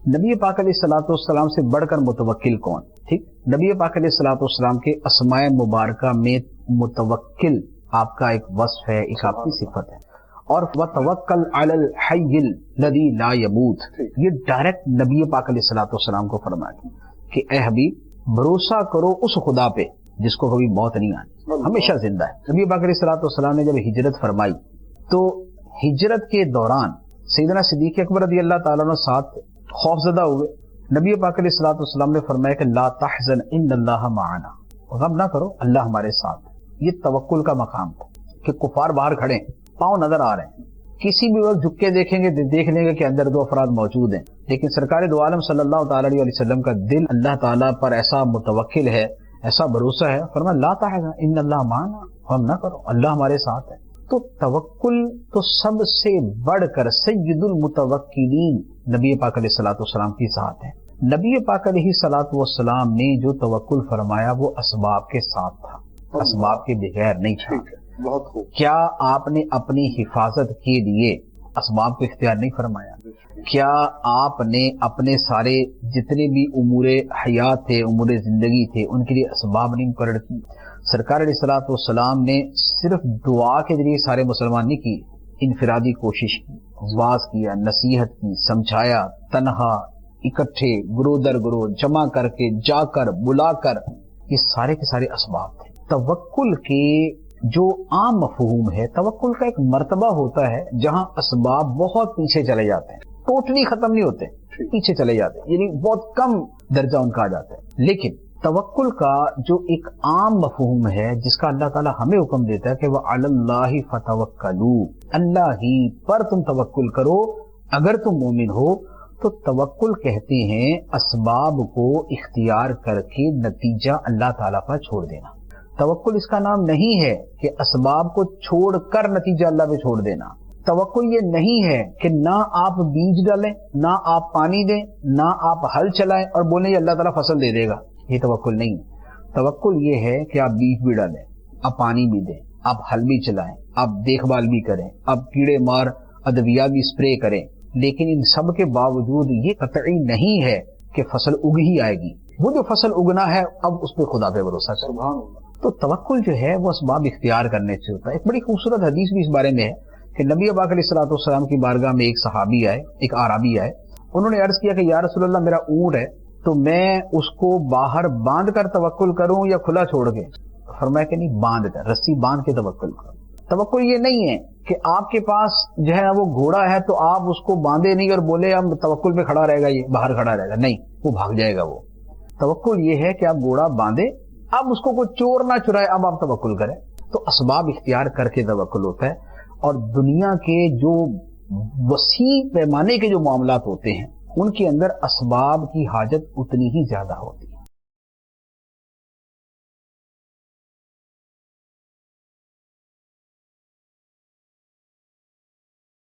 نبی پاک علیہ الصلوۃ والسلام سے بڑھ کر متوکل کون؟ ٹھیک، نبی پاک علیہ الصلوۃ والسلام کے اسماء مبارکہ میں متوکل آپ کا ایک وصف ہے، ایک آپ کی صفت ہے. اور وتوکل علی الحی الذی لا یموت، یہ ڈائریکٹ نبی پاک علیہ الصلوۃ والسلام کو فرمایا کہ اے حبیب بھروسہ کرو اس خدا پہ جس کو کبھی موت نہیں آنی، ہمیشہ زندہ ہے. نبی پاک علیہ الصلوۃ والسلام نے جب ہجرت فرمائی تو ہجرت کے دوران سیدنا صدیق اکبر رضی اللہ تعالیٰ عنہ ساتھ خوف زدہ ہوئے. نبی پاک علیہ الصلوۃ والسلام نے فرمایا کہ لا تحزن ان اللہ معنا، غم نہ کرو اللہ ہمارے ساتھ. یہ توکل کا مقام تھا کہ کفار باہر کھڑے ہیں، پاؤں نظر آ رہے ہیں، کسی بھی وقت جھک کے دیکھیں گے دیکھ لیں گے کہ اندر دو افراد موجود ہیں، لیکن سرکار دو عالم صلی اللہ تعالیٰ علیہ وسلم کا دل اللہ تعالیٰ پر ایسا متوکل ہے، ایسا بھروسہ ہے، فرمایا لا تحزن ان اللہ معنا، غم نہ کرو اللہ ہمارے ساتھ ہے. تو توکل تو سب سے بڑھ کر سید المتوکلین نبی پاک علیہ الصلوۃ والسلام کی ذات ہے. نبی پاک علیہ الصلوۃ والسلام نے جو توکل فرمایا وہ اسباب کے ساتھ تھا، اسباب کے بغیر نہیں تھا. بہت خوب. کیا آپ نے اپنی حفاظت کے لیے اسباب کو اختیار نہیں فرمایا؟ کیا آپ نے اپنے سارے جتنے بھی امور حیات تھے، امور زندگی تھے، ان کے لیے اسباب نہیں مقرر کی؟ سرکار علیہ الصلوۃ والسلام نے صرف دعا کے ذریعے سارے مسلمان نہیں کی، انفرادی کوشش کی، واعظ کیا، نصیحت کی، سمجھایا، تنہا، اکٹھے، گروہ در گروہ، جمع کر کے، جا کر، بلا کر، یہ سارے کے سارے اسباب تھے. توکل کے جو عام مفہوم ہے، توکل کا ایک مرتبہ ہوتا ہے جہاں اسباب بہت پیچھے چلے جاتے ہیں، ٹوٹلی ختم نہیں ہوتے، پیچھے چلے جاتے ہیں، یعنی بہت کم درجہ ان کا آ جاتا ہے. لیکن توکل کا جو ایک عام مفہوم ہے جس کا اللہ تعالیٰ ہمیں حکم دیتا ہے کہ وَعَلَى اللَّهِ فَتَوَكَّلُوا، اللہ ہی پر تم توکل کرو اگر تم مومن ہو. تو توکل کہتے ہیں اسباب کو اختیار کر کے نتیجہ اللہ تعالیٰ پر چھوڑ دینا. توکل اس کا نام نہیں ہے کہ اسباب کو چھوڑ کر نتیجہ اللہ پہ چھوڑ دینا. توکل یہ نہیں ہے کہ نہ آپ بیج ڈالیں، نہ آپ پانی دیں، نہ آپ ہل چلائیں اور بولیں یہ اللہ تعالیٰ فصل دے دے گا. یہ توکل نہیں ہے. توکل یہ ہے کہ آپ بیج بھی ڈالیں، آپ پانی بھی دیں، آپ ہل بھی چلائیں، آپ دیکھ بھال بھی کریں، آپ کیڑے مار ادویات بھی اسپرے کریں، لیکن ان سب کے باوجود یہ قطعی نہیں ہے کہ فصل اگ ہی آئے گی. وہ جو فصل اگنا ہے اب اس پہ خدا پہ بھروسہ کریں. تو توکل جو ہے وہ اسباب اختیار کرنے سے ہوتا ہے. ایک بڑی خوبصورت حدیث بھی اس بارے میں ہے کہ نبی پاک علیہ الصلوۃ والسلام کی بارگاہ میں ایک صحابی آئے، ایک اعرابی آئے. انہوں نے عرض کیا کہ یا رسول اللہ میرا اونٹ ہے تو میں اس کو باہر باندھ کر توکل کروں یا کھلا چھوڑ کے؟ فرمایا کہ نہیں، باندھ کر، رسی باندھ کے توکل کرو. توکل یہ نہیں ہے کہ آپ کے پاس جو ہے وہ گھوڑا ہے تو آپ اس کو باندھے نہیں اور بولے اب توکل پہ کھڑا رہے گا، یہ باہر کھڑا رہے گا، نہیں، وہ بھاگ جائے گا. وہ توکل یہ ہے کہ آپ گھوڑا باندھے، اب اس کو کوئی چور نہ چرائے، اب آپ توکل کریں. تو اسباب اختیار کر کے توکل ہوتا ہے. اور دنیا کے جو وسیع پیمانے کے جو معاملات ہوتے ہیں ان کے اندر اسباب کی حاجت اتنی ہی زیادہ ہوتی ہے.